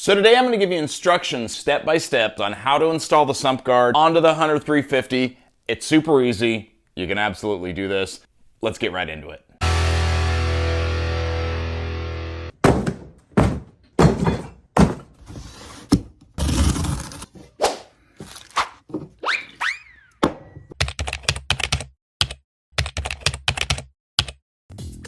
So today I'm going to give you instructions step by step on how to install the sump guard onto the Hunter 350. It's super easy. You can absolutely do this. Let's get right into it.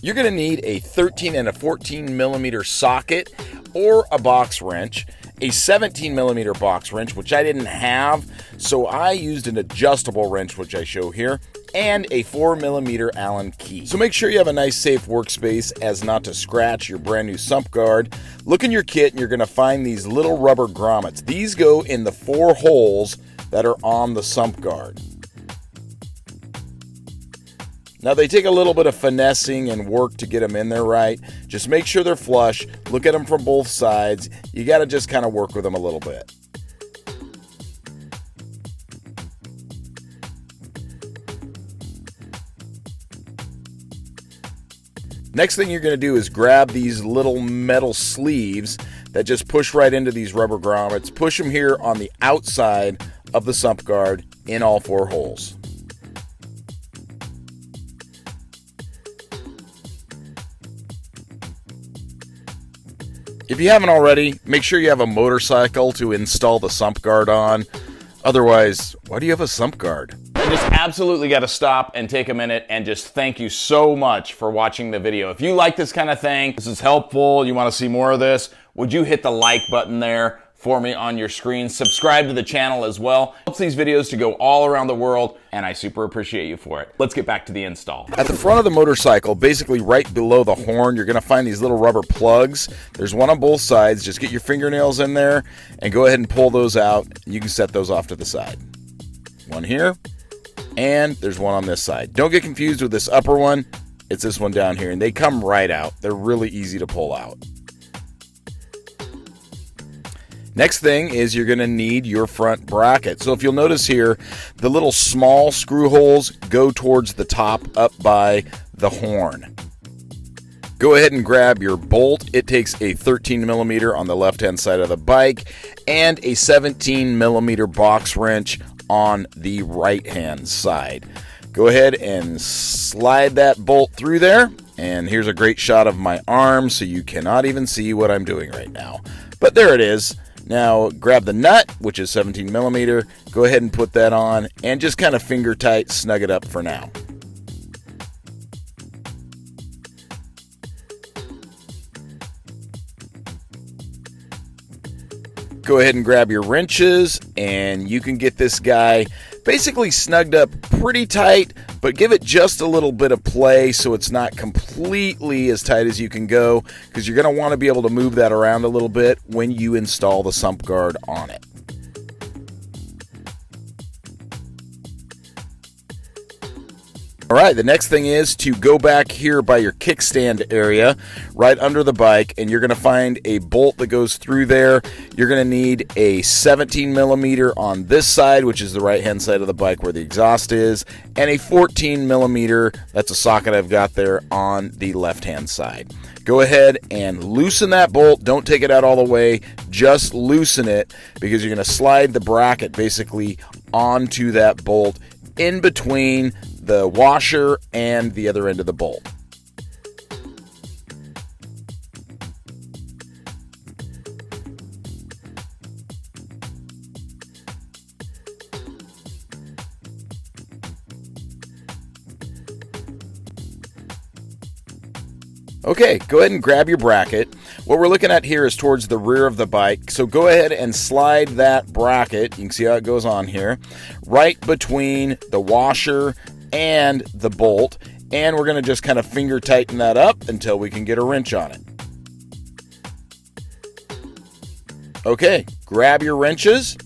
You're going to need a 13 and a 14 millimeter socket or a box wrench, a 17 millimeter box wrench, which I didn't have, so I used an adjustable wrench, which I show here, and a 4 millimeter Allen key. So make sure you have a nice safe workspace as not to scratch your brand new sump guard. Look in your kit and you're going to find these little rubber grommets. These go in the 4 holes that are on the sump guard. Now they take a little bit of finessing and work to get them in there right. Just make sure they're flush. Look at them from both sides. You got to just kind of work with them a little bit. Next thing you're going to do is grab these little metal sleeves that just push right into these rubber grommets. Push them here on the outside of the sump guard in all 4 holes. If you haven't already, make sure you have a motorcycle to install the sump guard on. Otherwise, why do you have a sump guard? I just absolutely got to stop and take a minute and just thank you so much for watching the video. If you like this kind of thing, this is helpful, you want to see more of this, would you hit the like button there for me on your screen? Subscribe to the channel as well. It helps these videos to go all around the world, and I super appreciate you for it. Let's get back to the install. At the front of the motorcycle, basically right below the horn, you're going to find these little rubber plugs. There's one on both sides. Just get your fingernails in there and go ahead and pull those out. You can set those off to the side. One here, and there's one on this side. Don't get confused with this upper one. It's this one down here, and they come right out. They're really easy to pull out. Next thing is you're going to need your front bracket. So if you'll notice here, the little small screw holes go towards the top up by the horn. Go ahead and grab your bolt. It takes a 13 millimeter on the left-hand side of the bike and a 17 millimeter box wrench on the right-hand side. Go ahead and slide that bolt through there. And here's a great shot of my arm so you cannot even see what I'm doing right now. But there it is. Now grab the nut, which is 17 millimeter, go ahead and put that on and just kind of finger tight snug it up for now. Go ahead and grab your wrenches and you can get this guy basically snugged up pretty tight, but give it just a little bit of play so it's not completely as tight as you can go, because you're going to want to be able to move that around a little bit when you install the sump guard on it. Alright, the next thing is to go back here by your kickstand area, right under the bike, and you're going to find a bolt that goes through there. You're going to need a 17 millimeter on this side, which is the right hand side of the bike where the exhaust is, and a 14 millimeter, that's a socket I've got there, on the left hand side. Go ahead and loosen that bolt. Don't take it out all the way, just loosen it, because you're going to slide the bracket basically onto that bolt in between the washer and the other end of the bolt. Okay, go ahead and grab your bracket. What we're looking at here is towards the rear of the bike, so go ahead and slide that bracket, you can see how it goes on here, right between the washer and the bolt, and we're going to just kind of finger tighten that up until we can get a wrench on it. Okay, grab your wrenches,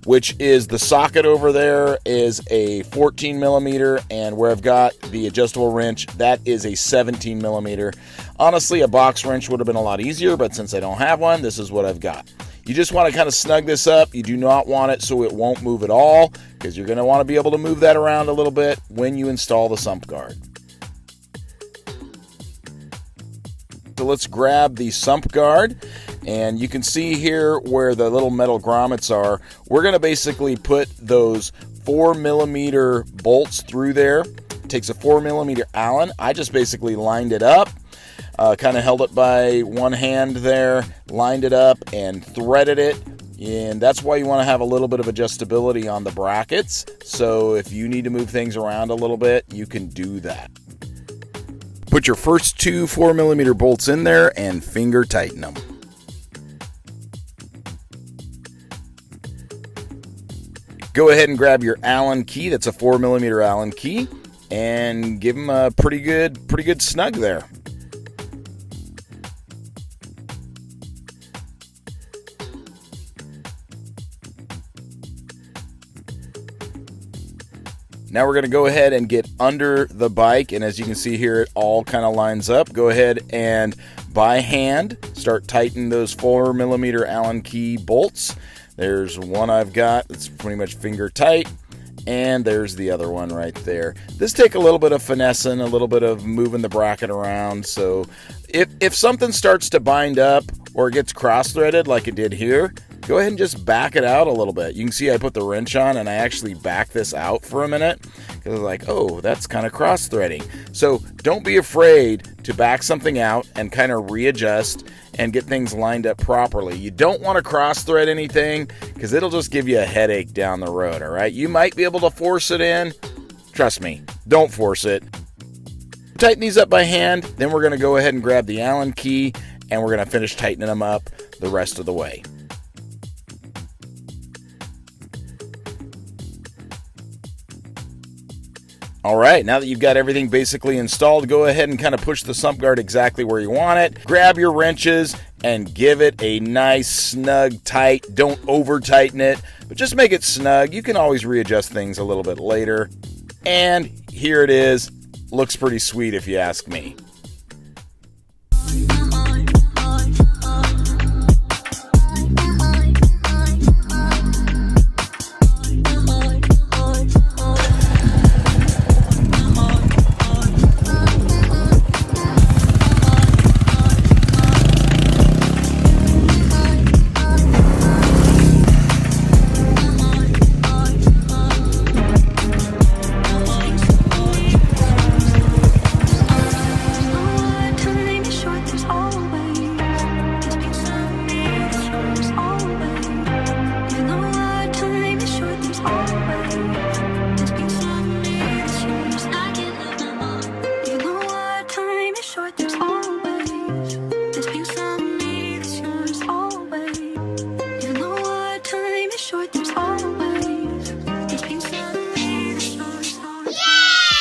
which is the socket over there is a 14 millimeter, and where I've got the adjustable wrench, that is a 17 millimeter. Honestly, a box wrench would have been a lot easier, but since I don't have one, this is what I've got. You just want to kind of snug this up. You do not want it so it won't move at all, because you're going to want to be able to move that around a little bit when you install the sump guard. So let's grab the sump guard And you can see here where the little metal grommets are. We're going to basically put those 4mm bolts through there. It takes a 4mm Allen. I just basically lined it up, kind of held it by one hand there, lined it up and threaded it. And that's why you want to have a little bit of adjustability on the brackets. So if you need to move things around a little bit, you can do that. Put your first two 4mm bolts in there and finger tighten them. Go ahead and grab your Allen key. That's a 4mm Allen key, and give them a pretty good snug there. Now we're going to go ahead and get under the bike, and as you can see here, it all kind of lines up. Go ahead and by hand start tightening those 4mm Allen key bolts. There's one I've got that's pretty much finger tight, and there's the other one right there. This take a little bit of finessing, a little bit of moving the bracket around. So if something starts to bind up or it gets cross-threaded like it did here, go ahead and just back it out a little bit. You can see I put the wrench on and I actually back this out for a minute because I was like, oh, that's kind of cross-threading. So don't be afraid to back something out and kind of readjust and get things lined up properly. You don't want to cross-thread anything because it'll just give you a headache down the road, all right? You might be able to force it in. Trust me, don't force it. Tighten these up by hand, then we're going to go ahead and grab the Allen key and we're going to finish tightening them up the rest of the way. All right, now that you've got everything basically installed, go ahead and kind of push the sump guard exactly where you want it. Grab your wrenches and give it a nice snug tight. Don't over tighten it, but just make it snug. You can always readjust things a little bit later. And here it is. Looks pretty sweet if you ask me.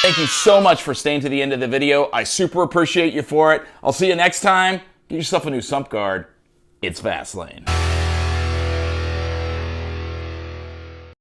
Thank you so much for staying to the end of the video. I super appreciate you for it. I'll see you next time. Get yourself a new sump guard. It's Fastlane.